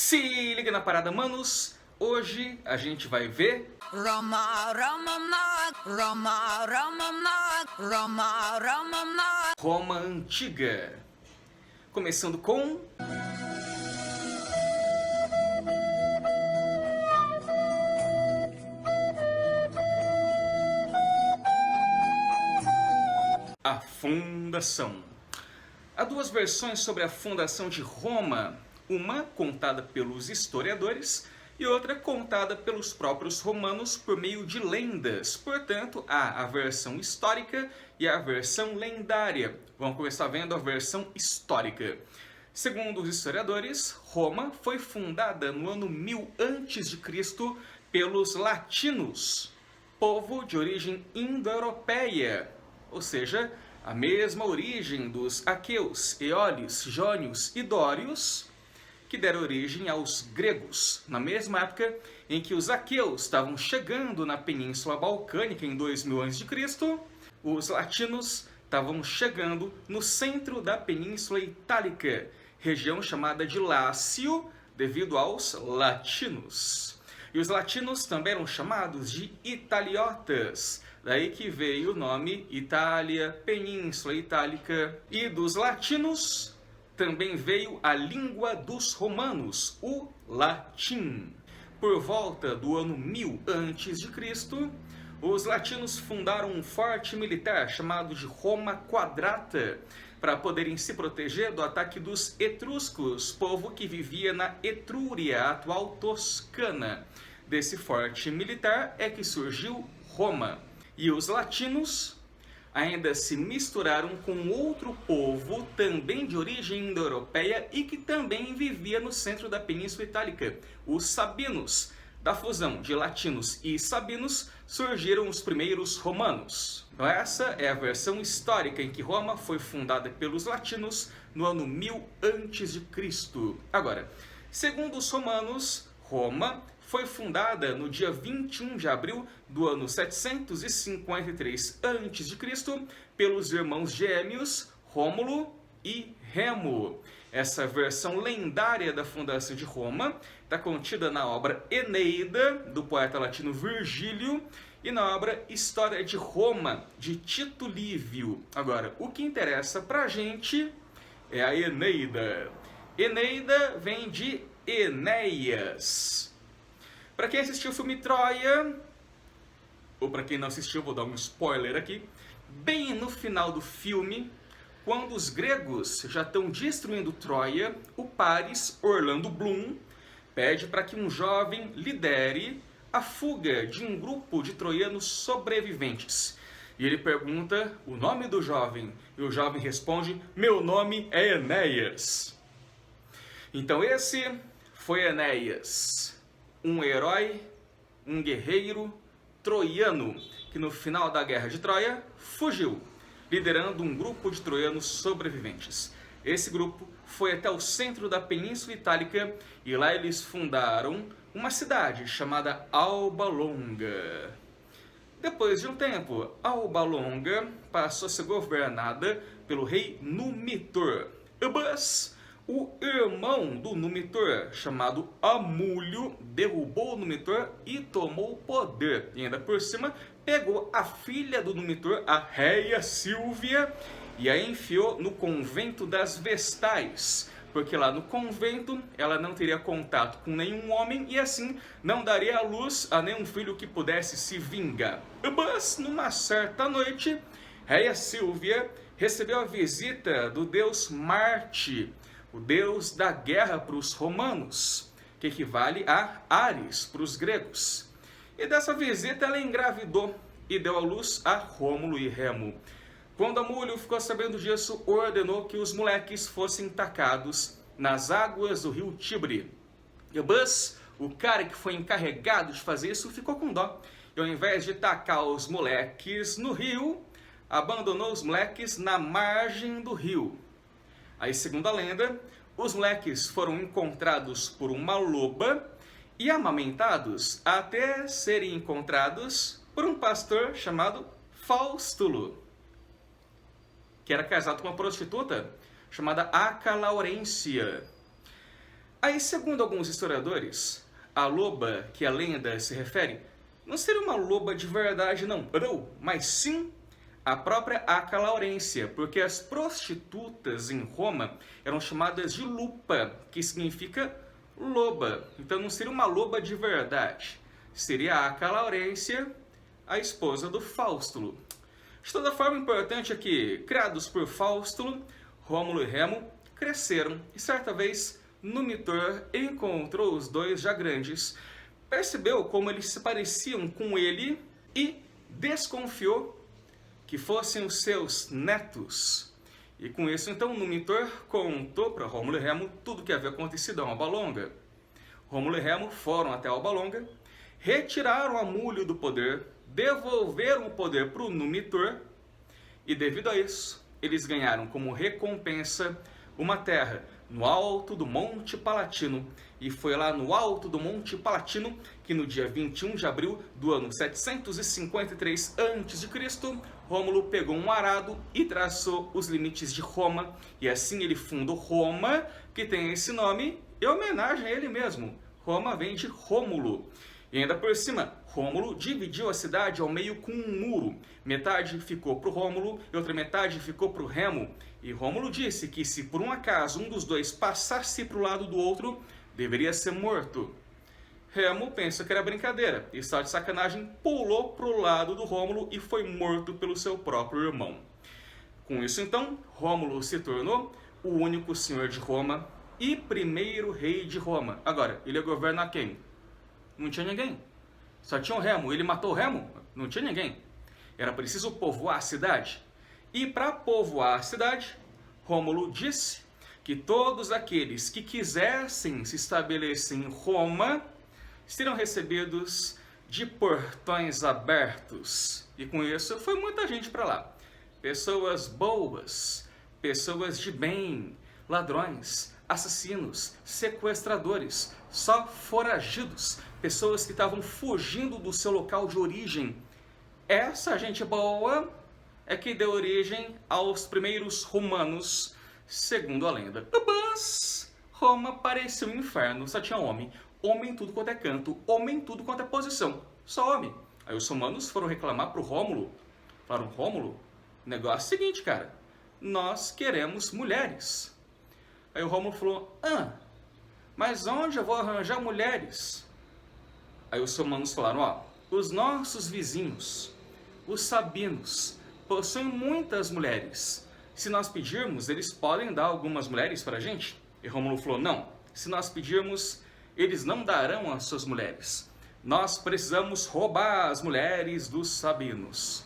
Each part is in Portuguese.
Se liga na parada, manos! Hoje a gente vai ver Roma Antiga. Começando com a fundação. Há duas versões sobre a fundação de Roma, uma contada pelos historiadores e outra contada pelos próprios romanos por meio de lendas. Portanto, há a versão histórica e a versão lendária. Vamos começar vendo a versão histórica. Segundo os historiadores, Roma foi fundada no ano 1000 a.C. pelos latinos, povo de origem indo-europeia, ou seja, a mesma origem dos aqueus, eólios, jônios e dórios, que deram origem aos gregos, na mesma época em que os aqueus estavam chegando na Península Balcânica em 2000 a.C., os latinos estavam chegando no centro da Península Itálica, região chamada de Lácio, devido aos latinos. E os latinos também eram chamados de italiotas, daí que veio o nome Itália, Península Itálica. E dos latinos também veio a língua dos romanos, o latim. Por volta do ano 1000 a.C., os latinos fundaram um forte militar chamado de Roma Quadrata, para poderem se proteger do ataque dos etruscos, povo que vivia na Etrúria, atual Toscana. Desse forte militar é que surgiu Roma. E os latinos ainda se misturaram com outro povo, também de origem indo-europeia e que também vivia no centro da Península Itálica, os sabinos. Da fusão de latinos e sabinos surgiram os primeiros romanos. Então essa é a versão histórica em que Roma foi fundada pelos latinos no ano 1000 a.C. Agora, segundo os romanos, Roma foi fundada no dia 21 de abril do ano 753 a.C. pelos irmãos gêmeos Rômulo e Remo. Essa versão lendária da fundação de Roma está contida na obra Eneida, do poeta latino Virgílio, e na obra História de Roma, de Tito Livio. Agora, o que interessa pra gente é a Eneida. Eneida vem de Enéas. Para quem assistiu o filme Troia, ou para quem não assistiu, vou dar um spoiler aqui, bem no final do filme, quando os gregos já estão destruindo Troia, o Paris, Orlando Bloom, pede para que um jovem lidere a fuga de um grupo de troianos sobreviventes. E ele pergunta o nome do jovem, e o jovem responde: meu nome é Enéas. Então esse foi Enéas, um herói, um guerreiro troiano, que no final da Guerra de Troia fugiu, liderando um grupo de troianos sobreviventes. Esse grupo foi até o centro da Península Itálica e lá eles fundaram uma cidade chamada Alba Longa. Depois de um tempo, Alba Longa passou a ser governada pelo rei Numitor. Mas o irmão do Numitor, chamado Amulio, derrubou o Numitor e tomou o poder. E ainda por cima, pegou a filha do Numitor, a Réia Sílvia, e a enfiou no convento das Vestais, porque lá no convento ela não teria contato com nenhum homem e assim não daria à luz a nenhum filho que pudesse se vingar. Mas numa certa noite, Réia Sílvia recebeu a visita do deus Marte, o deus da guerra para os romanos, que equivale a Ares para os gregos. E dessa visita ela engravidou e deu à luz a Rômulo e Remo. Quando Amulio ficou sabendo disso, ordenou que os moleques fossem tacados nas águas do rio Tibre. Mas o cara que foi encarregado de fazer isso ficou com dó. E ao invés de tacar os moleques no rio, abandonou os moleques na margem do rio. Aí, segundo a lenda, os moleques foram encontrados por uma loba e amamentados até serem encontrados por um pastor chamado Faustulo, que era casado com uma prostituta chamada Aca Laurência. Aí, segundo alguns historiadores, a loba que a lenda se refere não seria uma loba de verdade, não, mas sim a própria Acca Laurência, porque as prostitutas em Roma eram chamadas de lupa, que significa loba. Então não seria uma loba de verdade, seria a Acca Laurência, a esposa do Faustulo. De toda forma, importante é que, criados por Faustulo, Rômulo e Remo cresceram e certa vez Numitor encontrou os dois já grandes, percebeu como eles se pareciam com ele e desconfiou que fossem os seus netos. E com isso, então, Numitor contou para Rômulo e Remo tudo o que havia acontecido a Alba Longa. Rômulo e Remo foram até Alba Longa, retiraram a Múlio do poder, devolveram o poder para o Numitor, e devido a isso, eles ganharam como recompensa uma terra no alto do Monte Palatino. E foi lá no alto do Monte Palatino que no dia 21 de abril do ano 753 a.C., Rômulo pegou um arado e traçou os limites de Roma. E assim ele fundou Roma, que tem esse nome em homenagem a ele mesmo. Roma vem de Rômulo. E ainda por cima, Rômulo dividiu a cidade ao meio com um muro. Metade ficou para o Rômulo e outra metade ficou para o Remo. E Rômulo disse que se por um acaso um dos dois passasse para o lado do outro, deveria ser morto. Remo pensa que era brincadeira e, só de sacanagem, pulou para o lado do Rômulo e foi morto pelo seu próprio irmão. Com isso, então, Rômulo se tornou o único senhor de Roma e primeiro rei de Roma. Agora, ele ia governar quem? Não tinha ninguém. Só tinha o Remo. Ele matou o Remo? Não tinha ninguém. Era preciso povoar a cidade. E para povoar a cidade, Rômulo disse que todos aqueles que quisessem se estabelecer em Roma seriam recebidos de portões abertos. E com isso foi muita gente para lá. Pessoas boas, pessoas de bem, ladrões, assassinos, sequestradores, só foragidos, pessoas que estavam fugindo do seu local de origem. Essa gente boa é que deu origem aos primeiros romanos, segundo a lenda. Mas Roma parecia um inferno, só tinha homem. Homem em tudo quanto é canto, homem em tudo quanto é posição, só homem. Aí os romanos foram reclamar pro Rômulo. Falaram, Rômulo, o negócio é o seguinte, cara, nós queremos mulheres. Aí o Rômulo falou, mas onde eu vou arranjar mulheres? Aí os romanos falaram, os nossos vizinhos, os sabinos, possuem muitas mulheres. Se nós pedirmos, eles podem dar algumas mulheres para a gente? E Rômulo falou, não, se nós pedirmos, eles não darão as suas mulheres. Nós precisamos roubar as mulheres dos sabinos.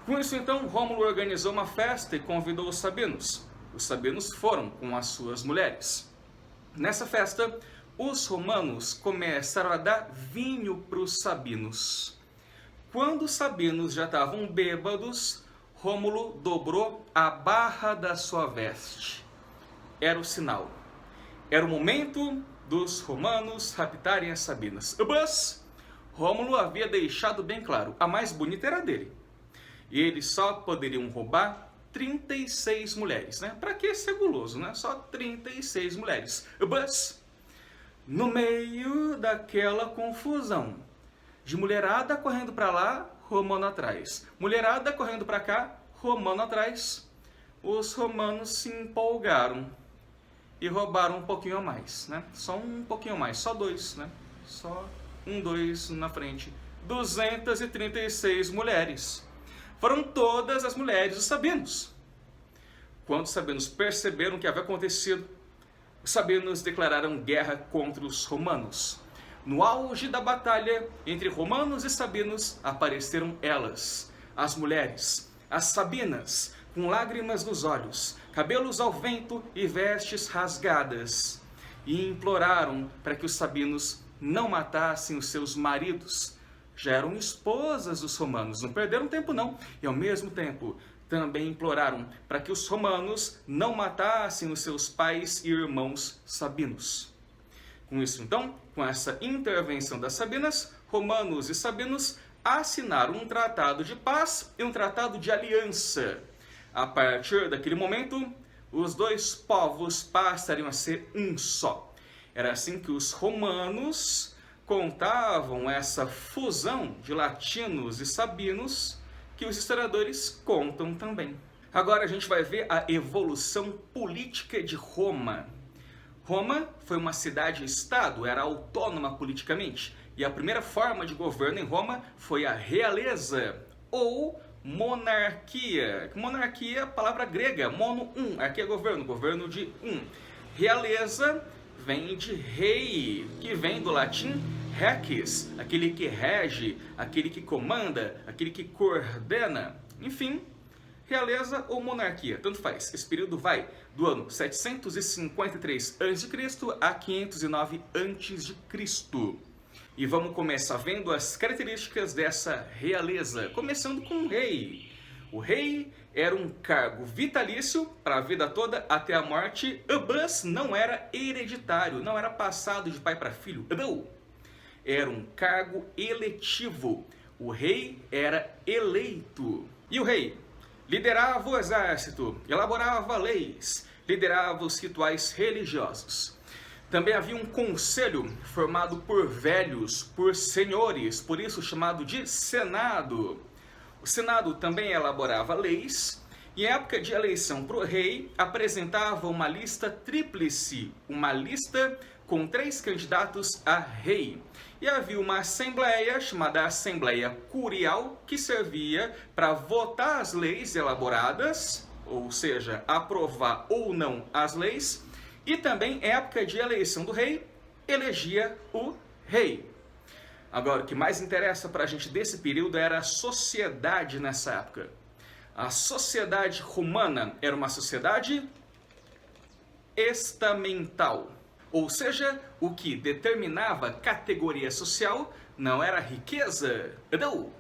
Com isso, então, Rômulo organizou uma festa e convidou os sabinos. Os sabinos foram com as suas mulheres. Nessa festa, os romanos começaram a dar vinho para os sabinos. Quando os sabinos já estavam bêbados, Rômulo dobrou a barra da sua veste. Era o sinal. Era o momento dos romanos raptarem as sabinas. Mas Rômulo havia deixado bem claro, a mais bonita era dele. E eles só poderiam roubar 36 mulheres, né? Para que ser guloso, né? Só 36 mulheres. Mas no meio daquela confusão, de mulherada correndo para lá, romano atrás, mulherada correndo para cá, romano atrás, os romanos se empolgaram e roubaram um pouquinho a mais, né? Só um pouquinho a mais, só dois, né? Só dois na frente. 236 mulheres. Foram todas as mulheres dos sabinos. Quando os sabinos perceberam o que havia acontecido, os sabinos declararam guerra contra os romanos. No auge da batalha entre romanos e sabinos, apareceram elas, as mulheres, as sabinas, com lágrimas nos olhos, cabelos ao vento e vestes rasgadas, e imploraram para que os sabinos não matassem os seus maridos. Já eram esposas dos romanos, não perderam tempo não, e ao mesmo tempo também imploraram para que os romanos não matassem os seus pais e irmãos sabinos. Com isso então, com essa intervenção das sabinas, romanos e sabinos assinaram um tratado de paz e um tratado de aliança. A partir daquele momento, os dois povos passariam a ser um só. Era assim que os romanos contavam essa fusão de latinos e sabinos que os historiadores contam também. Agora a gente vai ver a evolução política de Roma. Roma foi uma cidade-estado, era autônoma politicamente, e a primeira forma de governo em Roma foi a realeza, ou monarquia. Monarquia, palavra grega, mono, arquia, governo, governo de um. Realeza vem de rei, que vem do latim rex, aquele que rege, aquele que comanda, aquele que coordena, enfim, realeza ou monarquia, tanto faz. Esse período vai do ano 753 a.C. a 509 a.C. E vamos começar vendo as características dessa realeza, começando com o rei. O rei era um cargo vitalício para a vida toda até a morte, mas não era hereditário, não era passado de pai para filho. Não. Era um cargo eletivo. O rei era eleito. E o rei liderava o exército, elaborava leis, liderava os rituais religiosos. Também havia um conselho formado por velhos, por senhores, por isso chamado de Senado. O Senado também elaborava leis e, em época de eleição para o rei, apresentava uma lista tríplice, uma lista com 3 candidatos a rei. E havia uma assembleia, chamada Assembleia Curial, que servia para votar as leis elaboradas, ou seja, aprovar ou não as leis, e também, em época de eleição do rei, elegia o rei. Agora, o que mais interessa para a gente desse período era a sociedade nessa época. A sociedade romana era uma sociedade estamental. Ou seja, o que determinava categoria social não era a riqueza, não,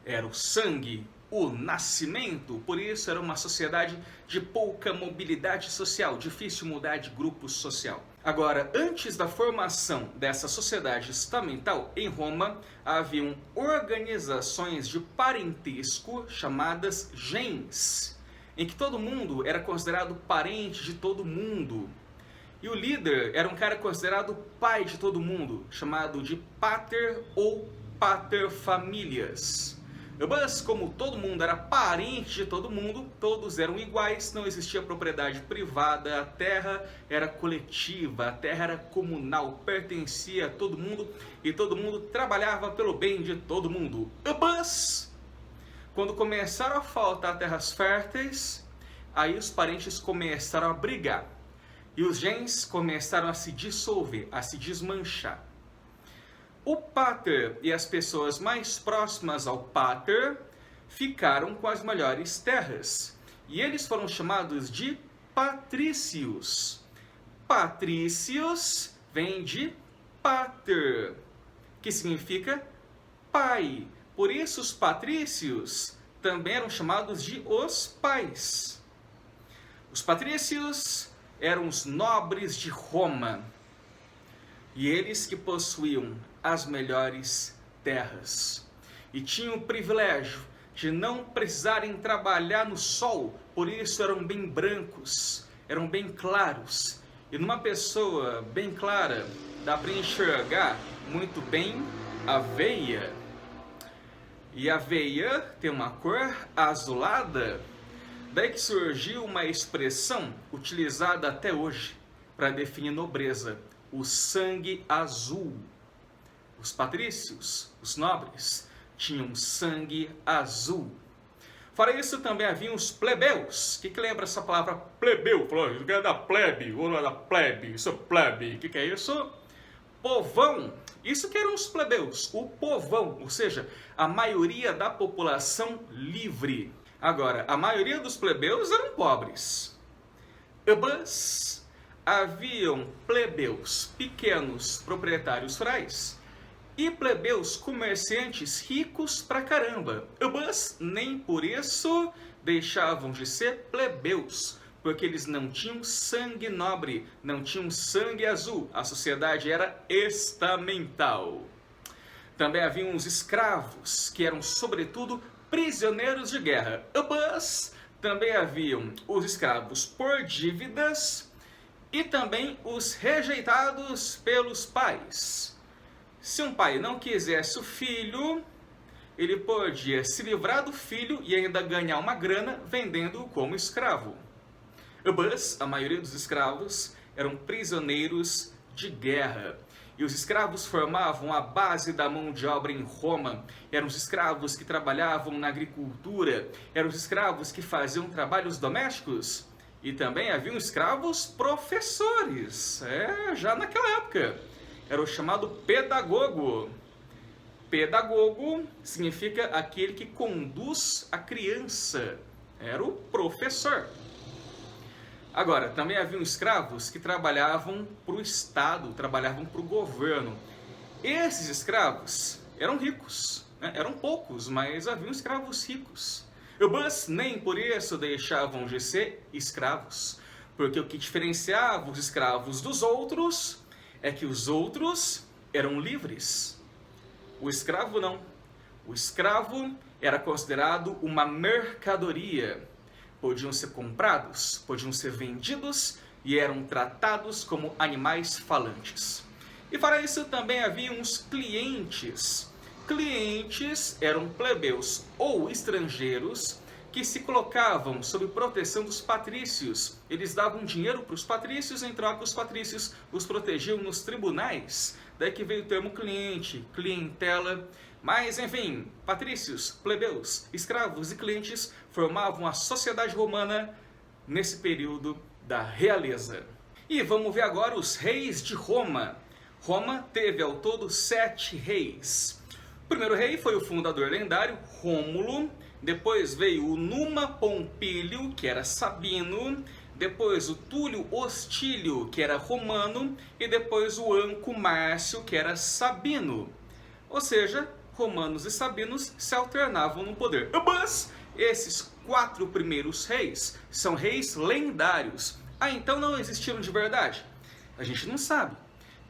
era o sangue, o nascimento. Por isso era uma sociedade de pouca mobilidade social, difícil mudar de grupo social. Agora, antes da formação dessa sociedade estamental em Roma, haviam organizações de parentesco chamadas gens, em que todo mundo era considerado parente de todo mundo. E o líder era um cara considerado pai de todo mundo, chamado de pater ou paterfamilias. Mas como todo mundo era parente de todo mundo, todos eram iguais, não existia propriedade privada, a terra era coletiva, a terra era comunal, pertencia a todo mundo e todo mundo trabalhava pelo bem de todo mundo. Mas quando começaram a faltar terras férteis, aí os parentes começaram a brigar. E os gens começaram a se dissolver, a se desmanchar. O pater e as pessoas mais próximas ao pater ficaram com as melhores terras. E eles foram chamados de patrícios. Patrícios vem de pater, que significa pai. Por isso os patrícios também eram chamados de os pais. Os patrícios eram os nobres de Roma, e eles que possuíam as melhores terras, e tinham o privilégio de não precisarem trabalhar no sol, por isso eram bem brancos, eram bem claros, e numa pessoa bem clara dá para enxergar muito bem a veia, e a veia tem uma cor azulada. Daí que surgiu uma expressão utilizada até hoje para definir nobreza, o sangue azul. Os patrícios, os nobres, tinham sangue azul. Fora isso, também havia os plebeus. O que lembra essa palavra plebeu? Falou, isso é da plebe, ou não é da plebe, isso é plebe. O que é isso? Povão. Isso que eram os plebeus, o povão, ou seja, a maioria da população livre. Agora, a maioria dos plebeus eram pobres, mas haviam plebeus pequenos proprietários rurais e plebeus comerciantes ricos pra caramba, mas nem por isso deixavam de ser plebeus, porque eles não tinham sangue nobre, não tinham sangue azul, a sociedade era estamental. Também haviam os escravos, que eram sobretudo prisioneiros de guerra, mas também haviam os escravos por dívidas e também os rejeitados pelos pais. Se um pai não quisesse o filho, ele podia se livrar do filho e ainda ganhar uma grana vendendo-o como escravo. Mas a maioria dos escravos eram prisioneiros de guerra. E os escravos formavam a base da mão de obra em Roma. Eram os escravos que trabalhavam na agricultura. Eram os escravos que faziam trabalhos domésticos. E também haviam escravos professores. Já naquela época. Era o chamado pedagogo. Pedagogo significa aquele que conduz a criança. Era o professor. Agora, também haviam escravos que trabalhavam para o Estado, trabalhavam para o governo. Esses escravos eram ricos, né? Eram poucos, mas haviam escravos ricos. Mas nem por isso deixavam de ser escravos, porque o que diferenciava os escravos dos outros é que os outros eram livres. O escravo não. O escravo era considerado uma mercadoria. Podiam ser comprados, podiam ser vendidos e eram tratados como animais falantes. E para isso também havia uns clientes. Clientes eram plebeus ou estrangeiros que se colocavam sob proteção dos patrícios. Eles davam dinheiro para os patrícios, em troca os patrícios os protegiam nos tribunais. Daí que veio o termo cliente, clientela. Mas, enfim, patrícios, plebeus, escravos e clientes formavam a sociedade romana nesse período da realeza. E vamos ver agora os reis de Roma. Roma teve ao todo 7 reis. O primeiro rei foi o fundador lendário, Rômulo. Depois veio o Numa Pompílio, que era sabino. Depois o Túlio Hostílio, que era romano. E depois o Anco Márcio, que era sabino. Ou seja, romanos e sabinos se alternavam no poder. Mas esses 4 primeiros reis são reis lendários. Então não existiram de verdade? A gente não sabe.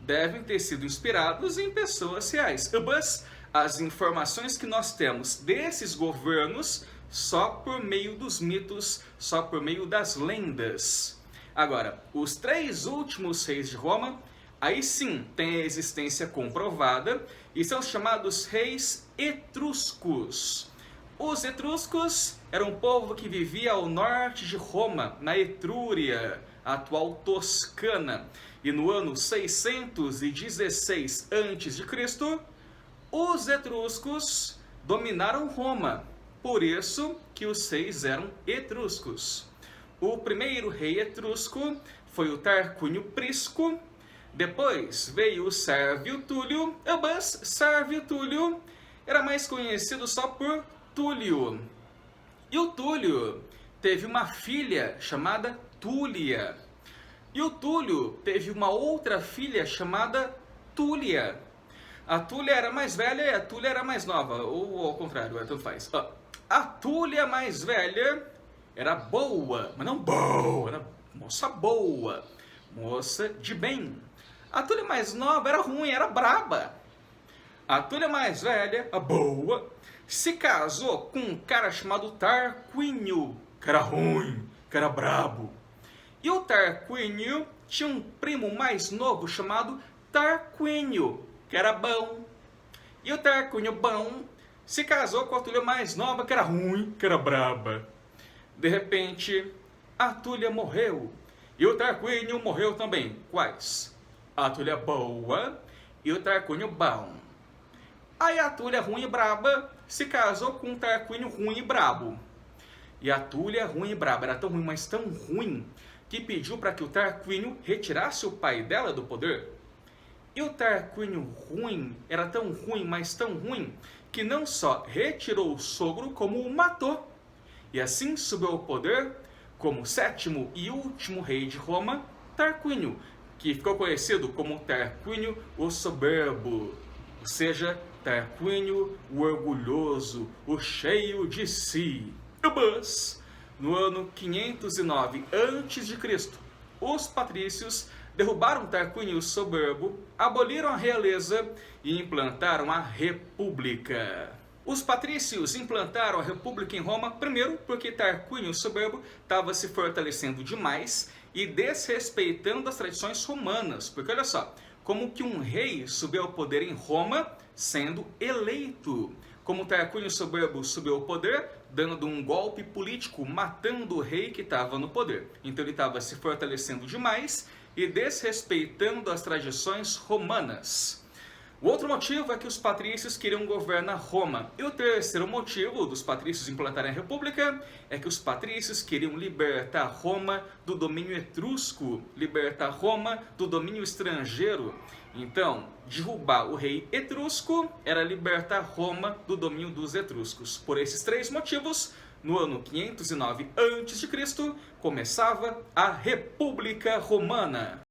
Devem ter sido inspirados em pessoas reais. Mas as informações que nós temos desses governos só por meio dos mitos, só por meio das lendas. Agora, os 3 últimos reis de Roma, aí sim tem a existência comprovada e são chamados reis etruscos. Os etruscos eram um povo que vivia ao norte de Roma, na Etrúria, a atual Toscana. E no ano 616 a.C., os etruscos dominaram Roma. Por isso que os reis eram etruscos. O primeiro rei etrusco foi o Tarquínio Prisco. Depois veio o Sérvio Túlio, mas Sérvio Túlio era mais conhecido só por Túlio. E o Túlio teve uma filha chamada Túlia. E o Túlio teve uma outra filha chamada Túlia. A Túlia era mais velha e a Túlia era mais nova, ou ao contrário, tanto faz. A Túlia mais velha era boa, mas não boa, era moça boa, moça de bem. A Túlia mais nova era ruim, era braba. A Túlia mais velha, a boa, se casou com um cara chamado Tarquínio, que era ruim, que era brabo. E o Tarquínio tinha um primo mais novo chamado Tarquínio, que era bom. E o Tarquínio bom se casou com a Túlia mais nova, que era ruim, que era braba. De repente, a Túlia morreu. E o Tarquínio morreu também. Quais? A Túlia boa e o Tarquínio bom. Aí a Túlia ruim e braba se casou com o Tarquínio ruim e brabo. E a Túlia ruim e braba era tão ruim, mas tão ruim, que pediu para que o Tarquínio retirasse o pai dela do poder. E o Tarquínio ruim era tão ruim, mas tão ruim, que não só retirou o sogro, como o matou. E assim subiu ao poder como 7º e último rei de Roma, Tarquínio, que ficou conhecido como Tarquínio o Soberbo, ou seja, Tarquínio o Orgulhoso, o cheio de si. Mas, no ano 509 a.C., os patrícios derrubaram Tarquínio o Soberbo, aboliram a realeza e implantaram a república. Os patrícios implantaram a república em Roma, primeiro porque Tarquínio o Soberbo estava se fortalecendo demais e desrespeitando as tradições romanas. Porque olha só, como que um rei subiu ao poder em Roma sendo eleito? Como Tarquínio Soberbo subiu ao poder, dando um golpe político, matando o rei que estava no poder. Então ele estava se fortalecendo demais e desrespeitando as tradições romanas. O outro motivo é que os patrícios queriam governar Roma. E o terceiro motivo dos patrícios implantarem a república é que os patrícios queriam libertar Roma do domínio etrusco, libertar Roma do domínio estrangeiro. Então, derrubar o rei etrusco era libertar Roma do domínio dos etruscos. Por esses três motivos, no ano 509 a.C., começava a República Romana.